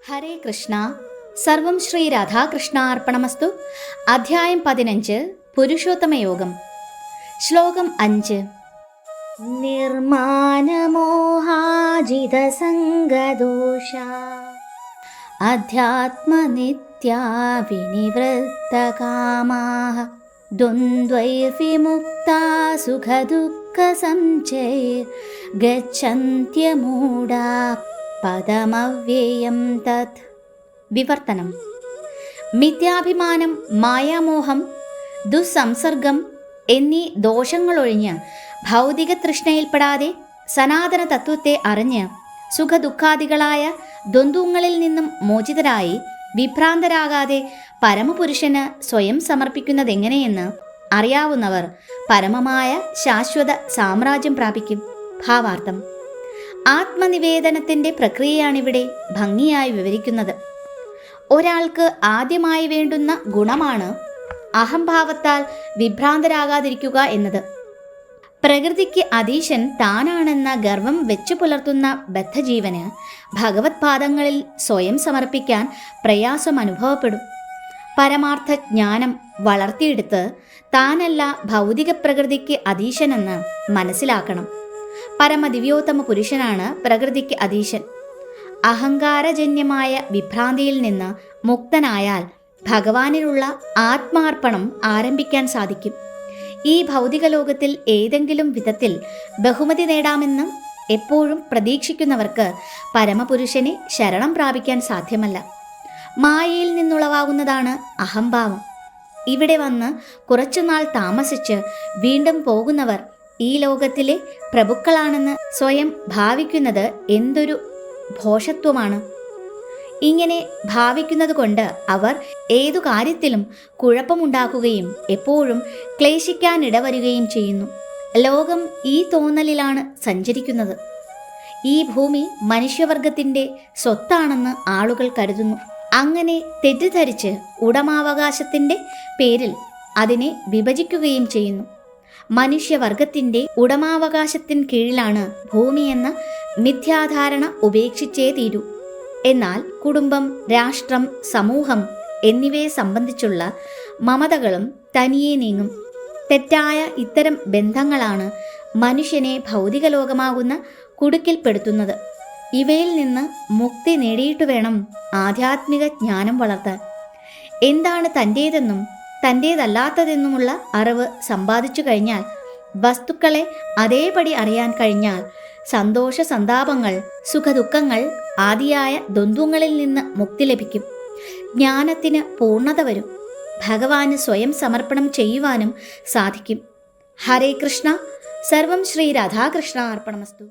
ഹരേ കൃഷ്ണ. സർവം ശ്രീ രാധാകൃഷ്ണാർപ്പണമസ്തു. അധ്യായം 15 പുരുഷോത്തമയോഗം. ശ്ലോകം 5. നിർമാനമോഹാജിതസംഗദോഷ അധ്യാത്മനിത്യാ വിനിവൃത്തകാമാഃ ദ്വന്ദ്വൈർവിമുക്താ സുഖദുഃഖസഞ്ചൈർ ഗച്ഛന്ത്യമൂഢാ പദമവ്യയം തത്. വിവർത്തനം: മിഥ്യാഭിമാനം, മായാമോഹം, ദുസ്സംസർഗം എന്നീ ദോഷങ്ങളൊഴിഞ്ഞ് ഭൗതിക തൃഷ്ണയിൽപ്പെടാതെ സനാതന തത്വത്തെ അറിഞ്ഞ് സുഖദുഃഖാദികളായ ദ്വന്ദ്വങ്ങളിൽ നിന്നും മോചിതരായി വിഭ്രാന്തരാകാതെ പരമപുരുഷന് സ്വയം സമർപ്പിക്കുന്നതെങ്ങനെയെന്ന് അറിയാവുന്നവർ പരമമായ ശാശ്വത സാമ്രാജ്യം പ്രാപിക്കും. ഭാവാർത്ഥം: ആത്മനിവേദനത്തിൻ്റെ പ്രക്രിയയാണിവിടെ ഭംഗിയായി വിവരിക്കുന്നത്. ഒരാൾക്ക് ആദ്യമായി വേണ്ടുന്ന ഗുണമാണ് അഹംഭാവത്താൽ വിഭ്രാന്തരാകാതിരിക്കുക എന്നത്. പ്രകൃതിക്ക് അധീശൻ താനാണെന്ന ഗർവം വെച്ചു പുലർത്തുന്ന ബദ്ധജീവന് ഭഗവത് പാദങ്ങളിൽ സ്വയം സമർപ്പിക്കാൻ പ്രയാസം അനുഭവപ്പെടും. പരമാർത്ഥ ജ്ഞാനം വളർത്തിയെടുത്ത് താനല്ല ഭൗതിക പ്രകൃതിക്ക് അധീശനെന്ന് മനസ്സിലാക്കണം. പരമദിവ്യോത്തമ പുരുഷനാണ് പ്രകൃതിക്ക് അധീശൻ. അഹങ്കാരജന്യമായ വിഭ്രാന്തിയിൽ നിന്ന് മുക്തനായാൽ ഭഗവാനിലുള്ള ആത്മാർപ്പണം ആരംഭിക്കാൻ സാധിക്കും. ഈ ഭൗതിക ലോകത്തിൽ ഏതെങ്കിലും വിധത്തിൽ ബഹുമതി നേടാമെന്ന് എപ്പോഴും പ്രതീക്ഷിക്കുന്നവർക്ക് പരമപുരുഷനെ ശരണം പ്രാപിക്കാൻ സാധ്യമല്ല. മായയിൽ നിന്നുളവാകുന്നതാണ് അഹംഭാവം. ഇവിടെ വന്ന് കുറച്ചുനാൾ താമസിച്ച് വീണ്ടും പോകുന്നവർ ഈ ലോകത്തിലെ പ്രഭുക്കളാണെന്ന് സ്വയം ഭാവിക്കുന്നത് എന്തൊരു ഭോഷത്വമാണ്. ഇങ്ങനെ ഭാവിക്കുന്നത് കൊണ്ട് അവർ ഏതു കാര്യത്തിലും കുഴപ്പമുണ്ടാക്കുകയും എപ്പോഴും ക്ലേശിക്കാനിടവരുകയും ചെയ്യുന്നു. ലോകം ഈ തോന്നലിലാണ് സഞ്ചരിക്കുന്നത്. ഈ ഭൂമി മനുഷ്യവർഗത്തിൻ്റെ സ്വത്താണെന്ന് ആളുകൾ കരുതുന്നു. അങ്ങനെ തെറ്റിദ്ധരിച്ച് ഉടമാവകാശത്തിൻ്റെ പേരിൽ അതിനെ വിഭജിക്കുകയും ചെയ്യുന്നു. മനുഷ്യവർഗത്തിൻ്റെ ഉടമാവകാശത്തിന് കീഴിലാണ് ഭൂമിയെന്ന മിഥ്യാധാരണ ഉപേക്ഷിച്ചേ തീരൂ. എന്നാൽ കുടുംബം, രാഷ്ട്രം, സമൂഹം എന്നിവയെ സംബന്ധിച്ചുള്ള മമതകളും തനിയെ നീങ്ങും. തെറ്റായ ഇത്തരം ബന്ധങ്ങളാണ് മനുഷ്യനെ ഭൗതിക ലോകമാകുന്ന കുടുക്കിൽപ്പെടുത്തുന്നത്. ഇവയിൽ നിന്ന് മുക്തി നേടിയിട്ട് വേണം ആധ്യാത്മിക ജ്ഞാനം വളർത്താൻ. എന്താണ് തൻ്റേതെന്നും തൻ്റേതല്ലാത്തതെന്നുമുള്ള അറിവ് സമ്പാദിച്ചു കഴിഞ്ഞാൽ, വസ്തുക്കളെ അതേപടി അറിയാൻ കഴിഞ്ഞാൽ, സന്തോഷ സന്താപങ്ങൾ, സുഖദുഃഖങ്ങൾ ആദിയായ ദ്വന്ദ്വങ്ങളിൽ നിന്ന് മുക്തി ലഭിക്കും. ജ്ഞാനത്തിന് പൂർണ്ണത വരും. ഭഗവാന് സ്വയം സമർപ്പണം ചെയ്യുവാനും സാധിക്കും. ഹരേ കൃഷ്ണ. സർവം ശ്രീ രാധാകൃഷ്ണ അർപ്പണമസ്തു.